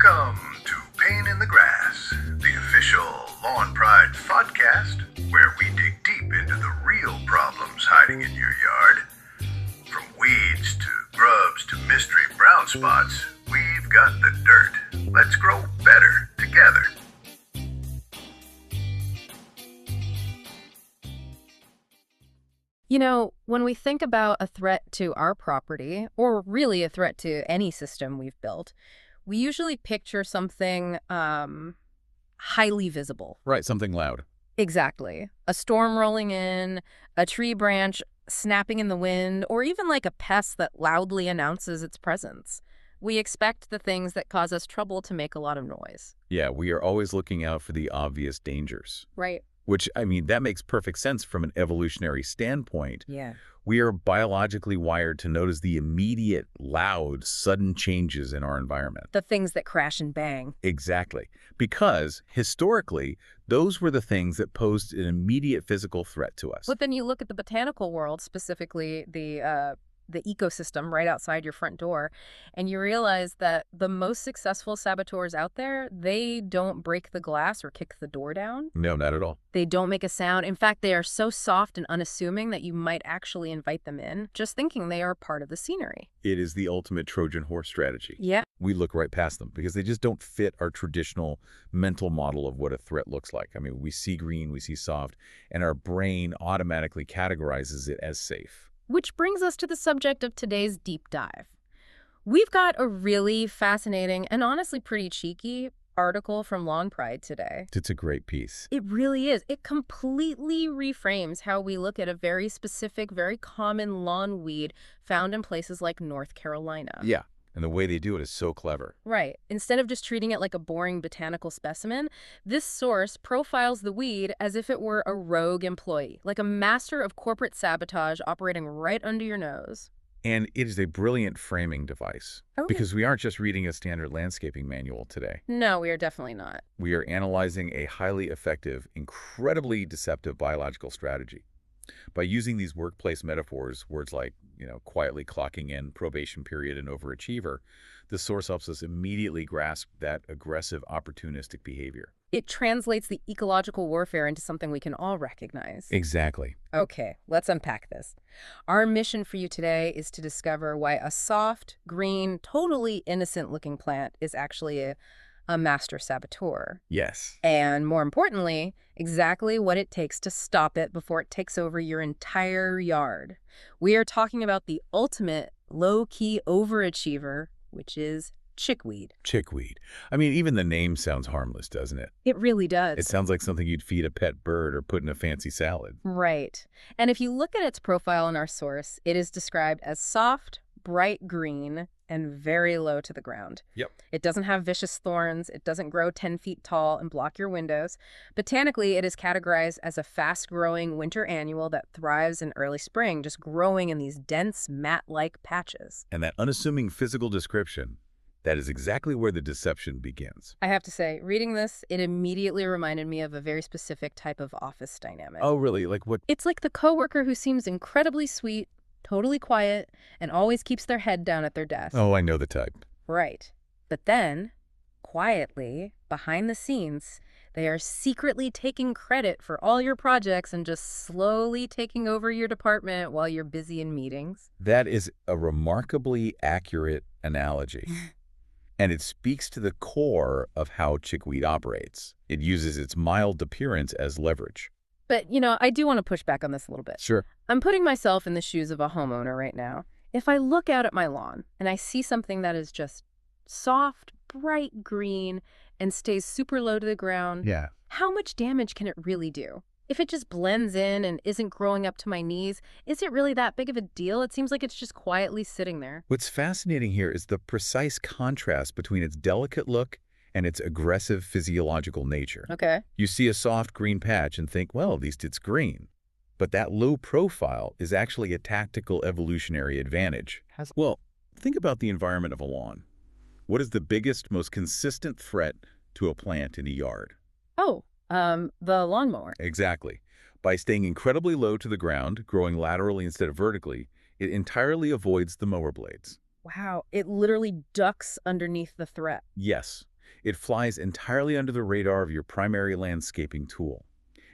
Welcome to Pain in the Grass, the official Lawn Pride podcast, where we dig deep into the real problems hiding in your yard. From weeds to grubs to mystery brown spots, we've got the dirt. Let's grow better together. You know, when we think about a threat to our property, or really a threat to any system we've built, we usually picture something highly visible. Right, something loud. Exactly. A storm rolling in, a tree branch snapping in the wind, or even like a pest that loudly announces its presence. We expect the things that cause us trouble to make a lot of noise. Yeah, we are always looking out for the obvious dangers. Right. Which, I mean, that makes perfect sense from an evolutionary standpoint. Yeah. We are biologically wired to notice the immediate, loud, sudden changes in our environment. The things that crash and bang. Exactly. Because, historically, those were the things that posed an immediate physical threat to us. But then you look at the botanical world, specifically the ecosystem right outside your front door, and you realize that the most successful saboteurs out there, they don't break the glass or kick the door down. No, not at all. They don't make a sound. In fact, they are so soft and unassuming that you might actually invite them in, just thinking they are part of the scenery. It is the ultimate Trojan horse strategy. Yeah. We look right past them because they just don't fit our traditional mental model of what a threat looks like. I mean, we see green, we see soft, and our brain automatically categorizes it as safe. Which brings us to the subject of today's deep dive. We've got a really fascinating and honestly pretty cheeky article from Lawn Pride today. It's a great piece. It really is. It completely reframes how we look at a very specific, very common lawn weed found in places like North Carolina. Yeah. And the way they do it is so clever. Right. Instead of just treating it like a boring botanical specimen, this source profiles the weed as if it were a rogue employee, like a master of corporate sabotage operating right under your nose. And it is a brilliant framing device. Oh, because we aren't just reading a standard landscaping manual today. No, we are definitely not. We are analyzing a highly effective, incredibly deceptive biological strategy. By using these workplace metaphors, words like, quietly clocking in, probation period, and overachiever, the source helps us immediately grasp that aggressive, opportunistic behavior. It translates the ecological warfare into something we can all recognize. Exactly. Okay, let's unpack this. Our mission for you today is to discover why a soft, green, totally innocent-looking plant is actually a master saboteur. Yes. And more importantly, exactly what it takes to stop it before it takes over your entire yard. We are talking about the ultimate low-key overachiever, which is chickweed. Chickweed. I mean, even the name sounds harmless, doesn't it? It really does. It sounds like something you'd feed a pet bird or put in a fancy salad. Right. And if you look at its profile in our source, it is described as soft, bright green, and very low to the ground. Yep. It doesn't have vicious thorns. It doesn't grow 10 feet tall and block your windows. Botanically, it is categorized as a fast-growing winter annual that thrives in early spring, just growing in these dense, mat-like patches. And that unassuming physical description, that is exactly where the deception begins. I have to say, reading this, it immediately reminded me of a very specific type of office dynamic. Oh, really? Like what? It's like the coworker who seems incredibly sweet, totally quiet, and always keeps their head down at their desk. Oh, I know the type. Right. But then, quietly, behind the scenes, they are secretly taking credit for all your projects and just slowly taking over your department while you're busy in meetings. That is a remarkably accurate analogy. And it speaks to the core of how chickweed operates. It uses its mild appearance as leverage. But, I do want to push back on this a little bit. Sure. I'm putting myself in the shoes of a homeowner right now. If I look out at my lawn and I see something that is just soft, bright green and stays super low to the ground, Yeah. how much damage can it really do? If it just blends in and isn't growing up to my knees, is it really that big of a deal? It seems like it's just quietly sitting there. What's fascinating here is the precise contrast between its delicate look and its aggressive physiological nature. Okay. You see a soft green patch and think, well, at least it's green. But that low profile is actually a tactical evolutionary advantage. Well, think about the environment of a lawn. What is the biggest, most consistent threat to a plant in a yard? Oh, the lawnmower. Exactly. By staying incredibly low to the ground, growing laterally instead of vertically, it entirely avoids the mower blades. Wow, it literally ducks underneath the threat. Yes. It flies entirely under the radar of your primary landscaping tool.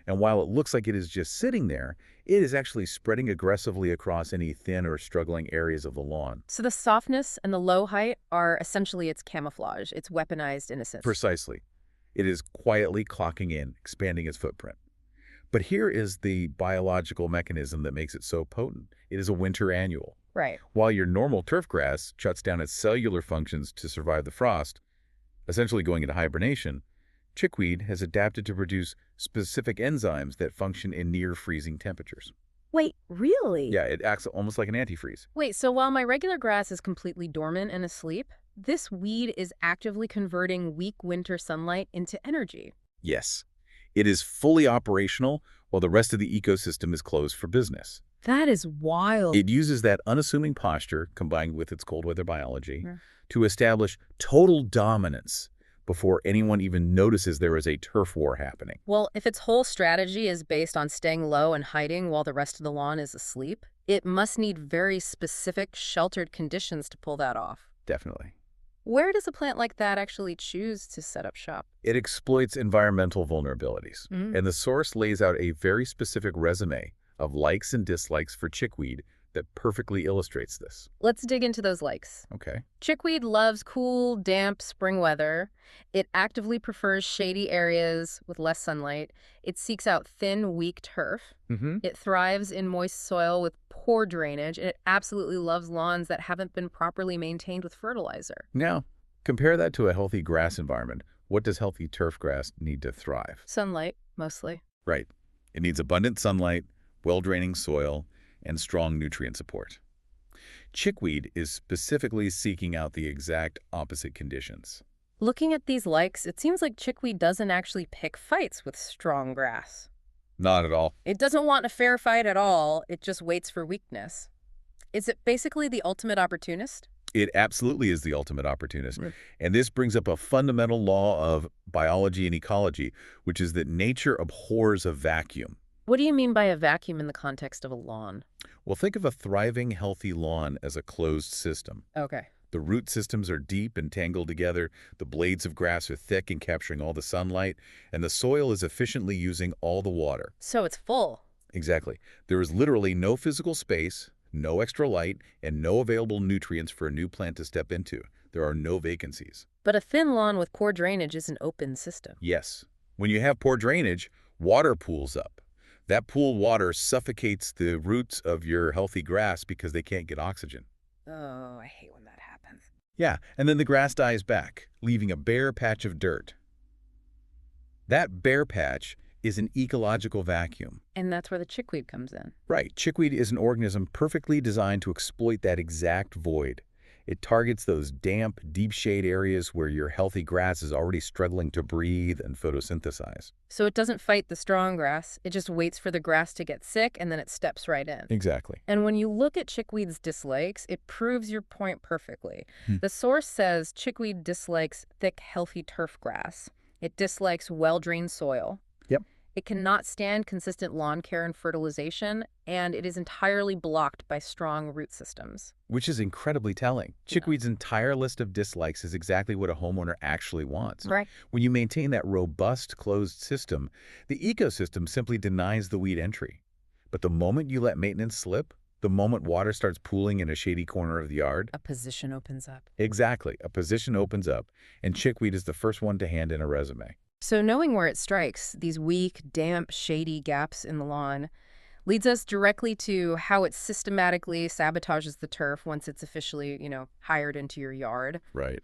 And while it looks like it is just sitting there, it is actually spreading aggressively across any thin or struggling areas of the lawn. So the softness and the low height are essentially its camouflage, its weaponized innocence. Precisely. It is quietly clocking in, expanding its footprint. But here is the biological mechanism that makes it so potent. It is a winter annual. Right. While your normal turf grass shuts down its cellular functions to survive the frost, essentially going into hibernation, chickweed has adapted to produce specific enzymes that function in near-freezing temperatures. Wait, really? Yeah, it acts almost like an antifreeze. Wait, so while my regular grass is completely dormant and asleep, this weed is actively converting weak winter sunlight into energy. Yes, it is fully operational while the rest of the ecosystem is closed for business. That is wild. It uses that unassuming posture, combined with its cold weather biology, Yeah. to establish total dominance before anyone even notices there is a turf war happening. Well, if its whole strategy is based on staying low and hiding while the rest of the lawn is asleep, it must need very specific, sheltered conditions to pull that off. Definitely. Where does a plant like that actually choose to set up shop? It exploits environmental vulnerabilities, Mm. and the source lays out a very specific resume of likes and dislikes for chickweed that perfectly illustrates this. Let's dig into those likes. Okay. Chickweed loves cool, damp spring weather. It actively prefers shady areas with less sunlight. It seeks out thin, weak turf. Mm-hmm. It thrives in moist soil with poor drainage, and it absolutely loves lawns that haven't been properly maintained with fertilizer. Now, compare that to a healthy grass environment. What does healthy turf grass need to thrive? Sunlight, mostly. Right. It needs abundant sunlight, well-draining soil, and strong nutrient support. Chickweed is specifically seeking out the exact opposite conditions. Looking at these likes, it seems like chickweed doesn't actually pick fights with strong grass. Not at all. It doesn't want a fair fight at all. It just waits for weakness. Is it basically the ultimate opportunist? It absolutely is the ultimate opportunist. Right. And this brings up a fundamental law of biology and ecology, which is that nature abhors a vacuum. What do you mean by a vacuum in the context of a lawn? Well, think of a thriving, healthy lawn as a closed system. Okay. The root systems are deep and tangled together, the blades of grass are thick and capturing all the sunlight, and the soil is efficiently using all the water. So it's full. Exactly. There is literally no physical space, no extra light, and no available nutrients for a new plant to step into. There are no vacancies. But a thin lawn with poor drainage is an open system. Yes. When you have poor drainage, water pools up. That pooled water suffocates the roots of your healthy grass because they can't get oxygen. Oh, I hate when that happens. Yeah, and then the grass dies back, leaving a bare patch of dirt. That bare patch is an ecological vacuum. And that's where the chickweed comes in. Right, chickweed is an organism perfectly designed to exploit that exact void. It targets those damp, deep shade areas where your healthy grass is already struggling to breathe and photosynthesize. So it doesn't fight the strong grass. It just waits for the grass to get sick, and then it steps right in. Exactly. And when you look at chickweed's dislikes, it proves your point perfectly. Hmm. The source says chickweed dislikes thick, healthy turf grass. It dislikes well-drained soil. Yep. It cannot stand consistent lawn care and fertilization, and it is entirely blocked by strong root systems. Which is incredibly telling. Chickweed's entire list of dislikes is exactly what a homeowner actually wants. Right. When you maintain that robust, closed system, the ecosystem simply denies the weed entry. But the moment you let maintenance slip, the moment water starts pooling in a shady corner of the yard, A position opens up. exactly, a position opens up, and chickweed is the first one to hand in a resume. So knowing where it strikes, these weak, damp, shady gaps in the lawn, leads us directly to how it systematically sabotages the turf once it's officially, hired into your yard. Right.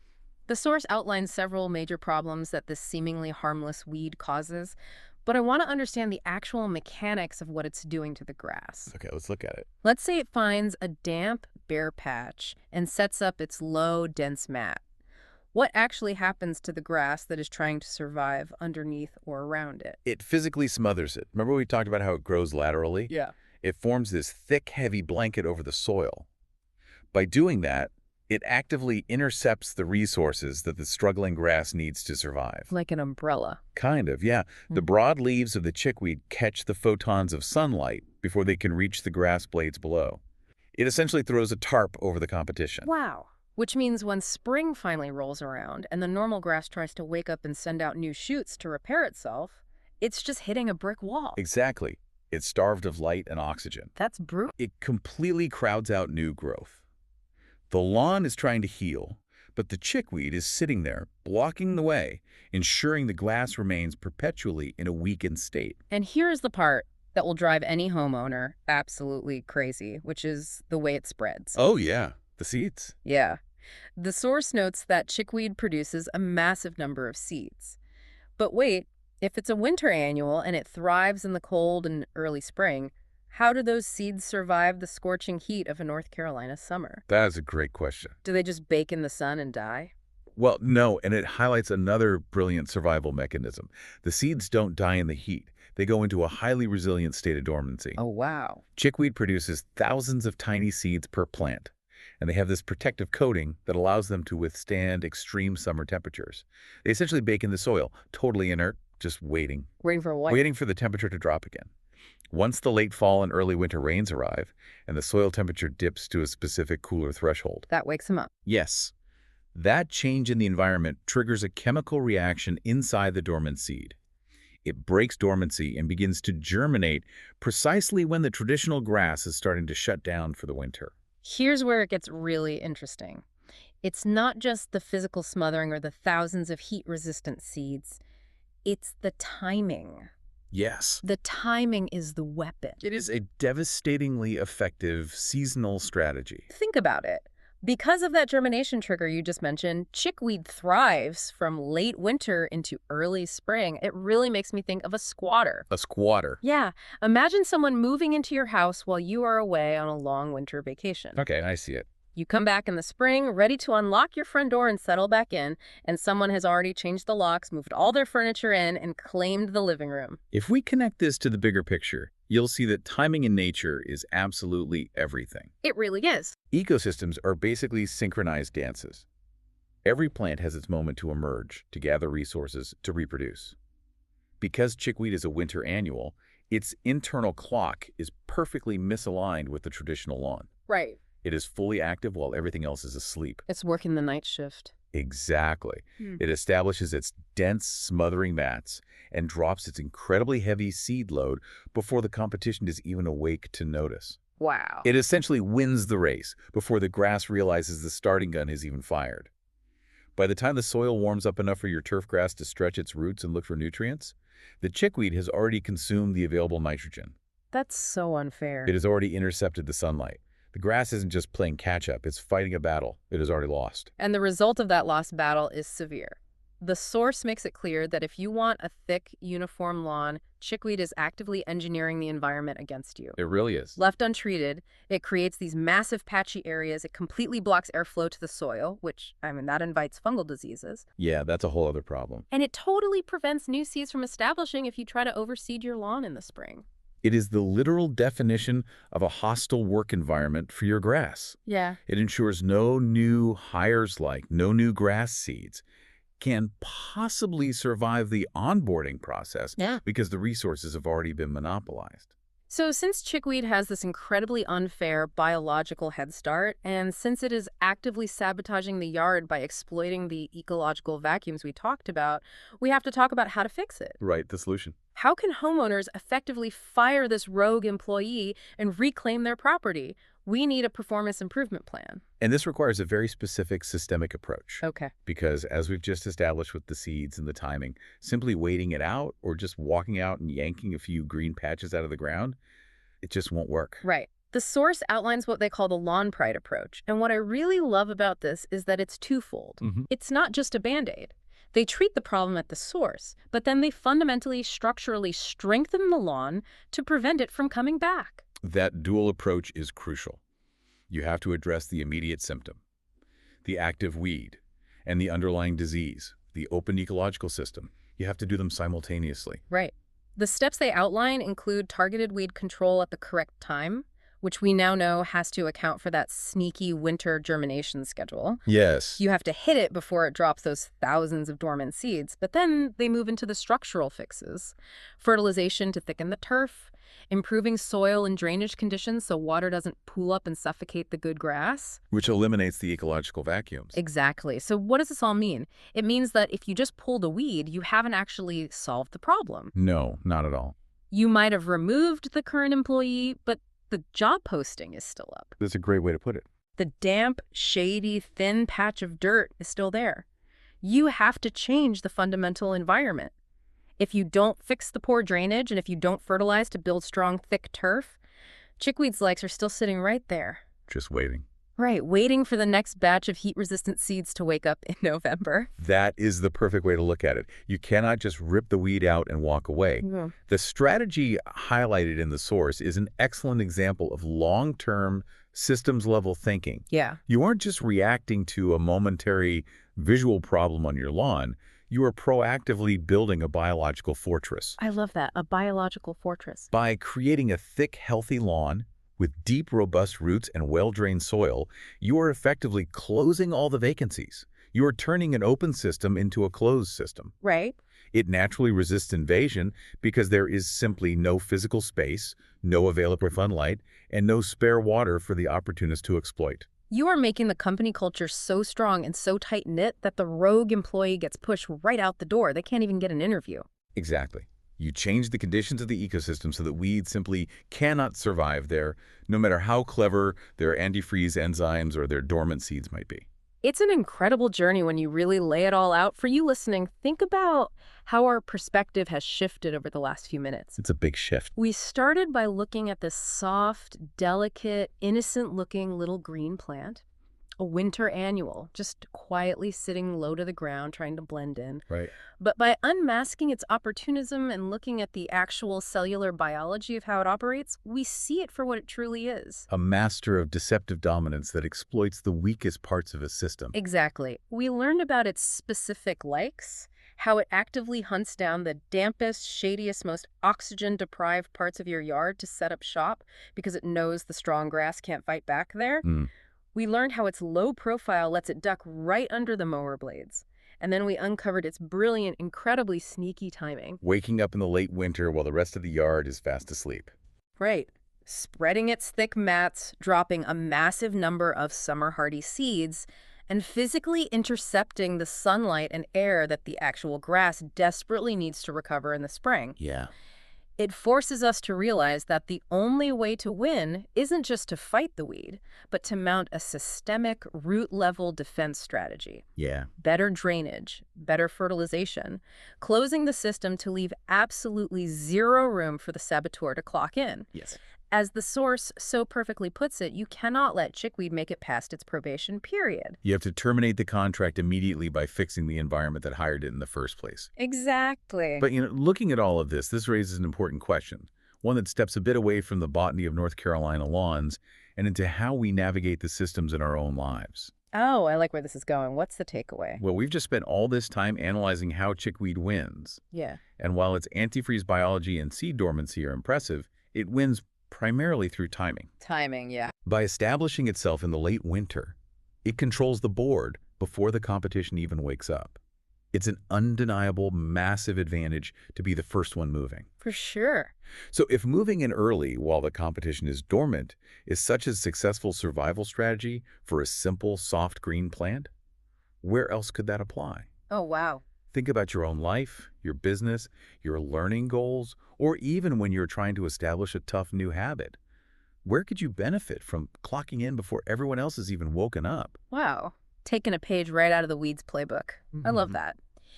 The source outlines several major problems that this seemingly harmless weed causes, but I want to understand the actual mechanics of what it's doing to the grass. Okay, let's look at it. Let's say it finds a damp, bare patch and sets up its low, dense mat. What actually happens to the grass that is trying to survive underneath or around it? It physically smothers it. Remember we talked about how it grows laterally? Yeah. It forms this thick, heavy blanket over the soil. By doing that, it actively intercepts the resources that the struggling grass needs to survive. Like an umbrella. Kind of, yeah. The broad leaves of the chickweed catch the photons of sunlight before they can reach the grass blades below. It essentially throws a tarp over the competition. Wow. Which means when spring finally rolls around and the normal grass tries to wake up and send out new shoots to repair itself, it's just hitting a brick wall. Exactly. It's starved of light and oxygen. That's brutal. It completely crowds out new growth. The lawn is trying to heal, but the chickweed is sitting there, blocking the way, ensuring the grass remains perpetually in a weakened state. And here's the part that will drive any homeowner absolutely crazy, which is the way it spreads. Oh, yeah. The seeds. Yeah. The source notes that chickweed produces a massive number of seeds. But wait, if it's a winter annual and it thrives in the cold and early spring, how do those seeds survive the scorching heat of a North Carolina summer? That is a great question. Do they just bake in the sun and die? Well, no, and it highlights another brilliant survival mechanism. The seeds don't die in the heat. They go into a highly resilient state of dormancy. Oh, wow. Chickweed produces thousands of tiny seeds per plant, and they have this protective coating that allows them to withstand extreme summer temperatures. They essentially bake in the soil, totally inert, just waiting. Waiting for what? Waiting for the temperature to drop again. Once the late fall and early winter rains arrive, and the soil temperature dips to a specific cooler threshold. That wakes them up. Yes. That change in the environment triggers a chemical reaction inside the dormant seed. It breaks dormancy and begins to germinate precisely when the traditional grass is starting to shut down for the winter. Here's where it gets really interesting. It's not just the physical smothering or the thousands of heat-resistant seeds. It's the timing. Yes. The timing is the weapon. It is a devastatingly effective seasonal strategy. Think about it. Because of that germination trigger you just mentioned, chickweed thrives from late winter into early spring. It really makes me think of a squatter. A squatter. Yeah. Imagine someone moving into your house while you are away on a long winter vacation. Okay, I see it. You come back in the spring, ready to unlock your front door and settle back in, and someone has already changed the locks, moved all their furniture in, and claimed the living room. If we connect this to the bigger picture, you'll see that timing in nature is absolutely everything. It really is. Ecosystems are basically synchronized dances. Every plant has its moment to emerge, to gather resources, to reproduce. Because chickweed is a winter annual, its internal clock is perfectly misaligned with the traditional lawn. Right. It is fully active while everything else is asleep. It's working the night shift. Exactly. It establishes its dense, smothering mats and drops its incredibly heavy seed load before the competition is even awake to notice. Wow. It essentially wins the race before the grass realizes the starting gun is even fired. By the time the soil warms up enough for your turf grass to stretch its roots and look for nutrients, the chickweed has already consumed the available nitrogen. That's so unfair. It has already intercepted the sunlight. The grass isn't just playing catch-up, it's fighting a battle it has already lost. And the result of that lost battle is severe. The source makes it clear that if you want a thick, uniform lawn, chickweed is actively engineering the environment against you. It really is. Left untreated, it creates these massive patchy areas. It completely blocks airflow to the soil, which, that invites fungal diseases. Yeah, that's a whole other problem. And it totally prevents new seeds from establishing if you try to overseed your lawn in the spring. It is the literal definition of a hostile work environment for your grass. Yeah. It ensures no new no new grass seeds can possibly survive the onboarding process because the resources have already been monopolized. So since chickweed has this incredibly unfair biological head start, and since it is actively sabotaging the yard by exploiting the ecological vacuums we talked about, we have to talk about how to fix it. Right, the solution. How can homeowners effectively fire this rogue employee and reclaim their property? We need a performance improvement plan. And this requires a very specific systemic approach. Okay. Because as we've just established with the seeds and the timing, simply waiting it out or just walking out and yanking a few green patches out of the ground, it just won't work. Right. The source outlines what they call the lawn pride approach. And what I really love about this is that it's twofold. It's not just a Band-Aid. They treat the problem at the source, but then they fundamentally, structurally strengthen the lawn to prevent it from coming back. That dual approach is crucial. You have to address the immediate symptom, the active weed, and the underlying disease, the open ecological system. You have to do them simultaneously. Right. The steps they outline include targeted weed control at the correct time, which we now know has to account for that sneaky winter germination schedule. Yes. You have to hit it before it drops those thousands of dormant seeds, but then they move into the structural fixes. Fertilization to thicken the turf, improving soil and drainage conditions so water doesn't pool up and suffocate the good grass. Which eliminates the ecological vacuums. Exactly. So what does this all mean? It means that if you just pulled a weed, you haven't actually solved the problem. No, not at all. You might have removed the current employee, but the job posting is still up. That's a great way to put it. The damp, shady, thin patch of dirt is still there. You have to change the fundamental environment. If you don't fix the poor drainage and if you don't fertilize to build strong, thick turf, chickweed's legs are still sitting right there. Just waiting. Right, waiting for the next batch of heat-resistant seeds to wake up in November. That is the perfect way to look at it. You cannot just rip the weed out and walk away. Mm-hmm. The strategy highlighted in the source is an excellent example of long-term systems-level thinking. Yeah. You aren't just reacting to a momentary visual problem on your lawn. You are proactively building a biological fortress. I love that, a biological fortress. By creating a thick, healthy lawn with deep, robust roots and well-drained soil, you are effectively closing all the vacancies. You are turning an open system into a closed system. Right. It naturally resists invasion because there is simply no physical space, no available sunlight, and no spare water for the opportunist to exploit. You are making the company culture so strong and so tight-knit that the rogue employee gets pushed right out the door. They can't even get an interview. Exactly. You change the conditions of the ecosystem so that weeds simply cannot survive there, no matter how clever their antifreeze enzymes or their dormant seeds might be. It's an incredible journey when you really lay it all out. For you listening, think about how our perspective has shifted over the last few minutes. It's a big shift. We started by looking at this soft, delicate, innocent-looking little green plant, a winter annual, just quietly sitting low to the ground, trying to blend in. Right. But by unmasking its opportunism and looking at the actual cellular biology of how it operates, we see it for what it truly is. A master of deceptive dominance that exploits the weakest parts of a system. Exactly. We learned about its specific likes, how it actively hunts down the dampest, shadiest, most oxygen-deprived parts of your yard to set up shop because it knows the strong grass can't fight back there. We learned how its low profile lets it duck right under the mower blades. And then we uncovered its brilliant, incredibly sneaky timing. Waking up in the late winter while the rest of the yard is fast asleep. Right. Spreading its thick mats, dropping a massive number of summer-hardy seeds, and physically intercepting the sunlight and air that the actual grass desperately needs to recover in the spring. Yeah. It forces us to realize that the only way to win isn't just to fight the weed, but to mount a systemic, root-level defense strategy. Yeah. Better drainage, better fertilization, closing the system to leave absolutely zero room for the saboteur to clock in. Yes. As the source so perfectly puts it, you cannot let chickweed make it past its probation period. You have to terminate the contract immediately by fixing the environment that hired it in the first place. Exactly. But, looking at all of this raises an important question, one that steps a bit away from the botany of North Carolina lawns and into how we navigate the systems in our own lives. Oh, I like where this is going. What's the takeaway? Well, we've just spent all this time analyzing how chickweed wins. Yeah. And while its antifreeze biology and seed dormancy are impressive, it wins primarily through timing. Timing, yeah. By establishing itself in the late winter, it controls the board before the competition even wakes up. It's an undeniable, massive advantage to be the first one moving. For sure. So if moving in early while the competition is dormant is such a successful survival strategy for a simple, soft green plant, where else could that apply? Oh, wow. Think about your own life, your business, your learning goals, or even when you're trying to establish a tough new habit. Where could you benefit from clocking in before everyone else has even woken up? Wow. Taking a page right out of the weeds playbook. I love that.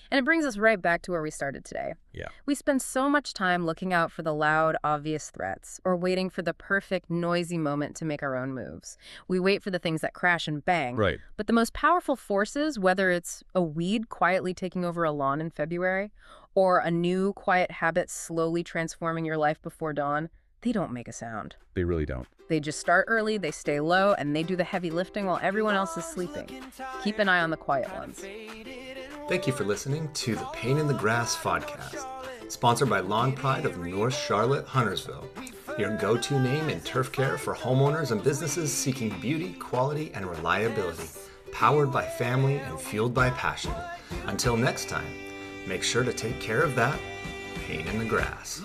And it brings us right back to where we started today. Yeah. We spend so much time looking out for the loud, obvious threats or waiting for the perfect, noisy moment to make our own moves. We wait for the things that crash and bang. Right. But the most powerful forces, whether it's a weed quietly taking over a lawn in February or a new, quiet habit slowly transforming your life before dawn, they don't make a sound. They really don't. They just start early, they stay low, and they do the heavy lifting while everyone else is sleeping. Keep an eye on the quiet ones. Thank you for listening to the Pain in the Grass podcast, sponsored by Lawn Pride of North Charlotte, Huntersville, your go-to name in turf care for homeowners and businesses seeking beauty, quality, and reliability, powered by family and fueled by passion. Until next time, make sure to take care of that pain in the grass.